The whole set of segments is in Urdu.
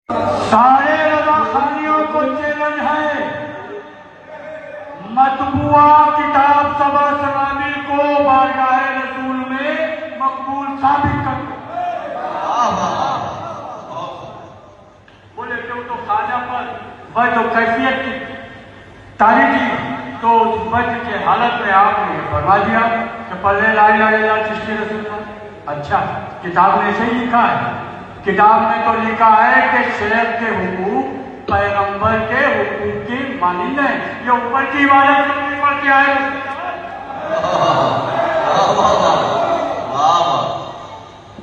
سارے رضاخانیوں کو چیلنج ہے، مطبوعہ کتاب سبا سلامی کو بارگاہ رسول میں مقبول ثابت کر دو۔ بولے کہ تو خواجہ پر وجہ و کیفیت کی تاریخی تو اس وجہ کے حالت میں آپ نے فرما دیا کہ پلے لا الہ الا اللہ چشتی رسول اللہ۔ اچھا، کتاب نے ایسے ہی لکھا ہے؟ کتاب میں تو لکھا ہے کہ شیخ کے حقوق پیغمبر کے حقوق کی مانند ہے، یہ اوپر کی عبادت نہیں پڑتی ہے۔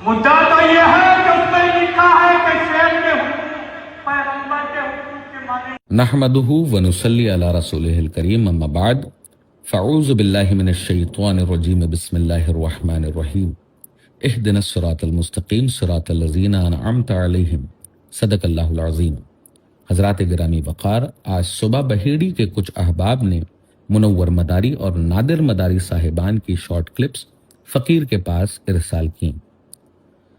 مدعا تو یہ ہے کہ اس میں لکھا ہے کہ شیخ کے حقوق پیغمبر کے حقوق کی مانند۔ نحمده ونصلی علی رسولہ الکریم، اما بعد فاعوذ باللہ من الشیطان الرجیم، بسم اللہ الرحمن الرحیم، اہدنا الصراط المستقیم صراط الذین انعمت علیہم، صدق اللہ العظیم۔ حضرات گرامی وقار، آج صبح بہیڑی کے کچھ احباب نے منور مداری اور نادر مداری صاحبان کی شارٹ کلپس فقیر کے پاس ارسال کیں،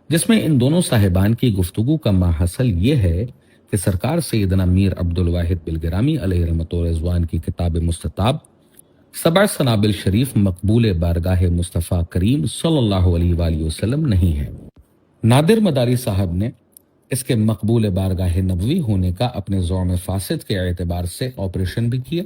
جس میں ان دونوں صاحبان کی گفتگو کا ماحصل یہ ہے کہ سرکار سیدنا میر عبدالواحد بلگرامی علیہ رحمت و رضوان کی کتاب مستطاب سبع سنابل شریف مقبول بارگاہ مصطفیٰ کریم صلی اللہ علیہ وآلہ وسلم نہیں ہے۔ نادر مداری صاحب نے اس کے مقبول بارگاہ نبوی ہونے کا اپنے زعم فاسد کے اعتبار سے آپریشن بھی کیا،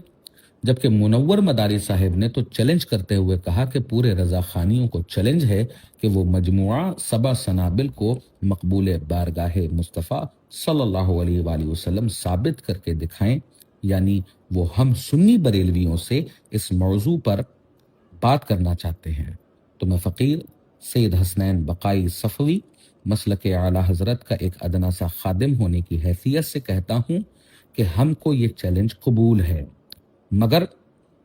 جبکہ منور مداری صاحب نے تو چیلنج کرتے ہوئے کہا کہ پورے رضا خانیوں کو چیلنج ہے کہ وہ مجموعہ سبع سنابل کو مقبول بارگاہ مصطفیٰ صلی اللہ علیہ وآلہ وسلم ثابت کر کے دکھائیں، یعنی وہ ہم سنی بریلویوں سے اس موضوع پر بات کرنا چاہتے ہیں۔ تو میں فقیر سید حسنین بقائی صفوی مسلک اعلی حضرت کا ایک ادنا سا خادم ہونے کی حیثیت سے کہتا ہوں کہ ہم کو یہ چیلنج قبول ہے، مگر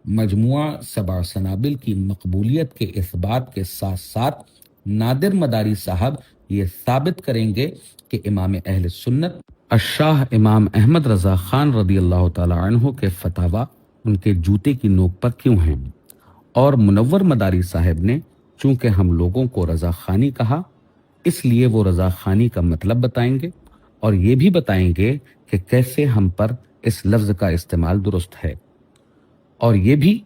مجموعہ سبع سنابل کی مقبولیت کے اثبات کے ساتھ ساتھ نادر مداری صاحب یہ ثابت کریں گے کہ امام اہل سنت الشاہ امام احمد رضا خان رضی اللہ تعالی عنہ کے فتاوی ان کے جوتے کی نوک پر کیوں ہیں، اور منور مداری صاحب نے چونکہ ہم لوگوں کو رضا خانی کہا اس لیے وہ رضا خانی کا مطلب بتائیں گے، اور یہ بھی بتائیں گے کہ کیسے ہم پر اس لفظ کا استعمال درست ہے، اور یہ بھی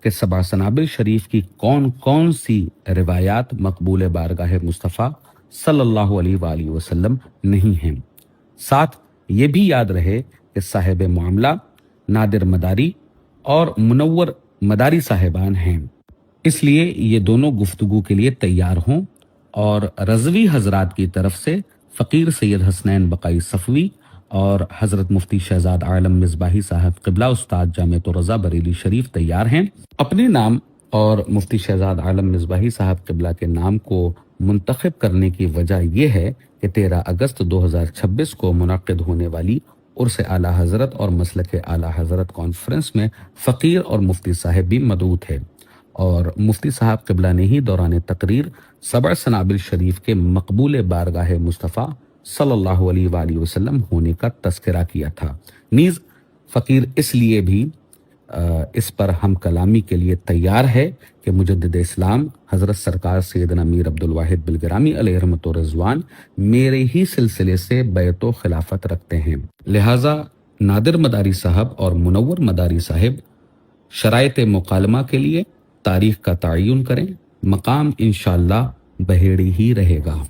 کہ سبع سنابل شریف کی کون کون سی روایات مقبول بارگاہ مصطفیٰ صلی اللہ علیہ وآلہ وسلم نہیں ہیں۔ ساتھ یہ بھی یاد رہے کہ صاحب معاملہ نادر مداری اور منور مداری صاحبان ہیں، اس لیے یہ دونوں گفتگو کے لیے تیار ہوں، اور رضوی حضرات کی طرف سے فقیر سید حسنین بقائی صفوی اور حضرت مفتی شہزاد عالم مصباحی صاحب قبلہ استاد جامعۃ الرضا بریلی شریف تیار ہیں۔ اپنے نام اور مفتی شہزاد عالم مصباحی صاحب قبلہ کے نام کو منتخب کرنے کی وجہ یہ ہے کہ 13 اگست 2026 کو منعقد ہونے والی عرس اعلیٰ حضرت اور مسلک اعلیٰ حضرت کانفرنس میں فقیر اور مفتی صاحب بھی مدعو تھے، اور مفتی صاحب قبلہ نے ہی دوران تقریر سبع سنابل شریف کے مقبول بارگاہ مصطفیٰ صلی اللہ علیہ وآلہ وسلم ہونے کا تذکرہ کیا تھا۔ نیز فقیر اس لیے بھی اس پر ہم کلامی کے لیے تیار ہے کہ مجدد اسلام حضرت سرکار سیدنا میر عبدالواحد بلگرامی علیہ رحمت و رضوان میرے ہی سلسلے سے بیعت و خلافت رکھتے ہیں، لہٰذا نادر مداری صاحب اور منور مداری صاحب شرائط مکالمہ کے لیے تاریخ کا تعین کریں، مقام انشاءاللہ بہیڑی ہی رہے گا۔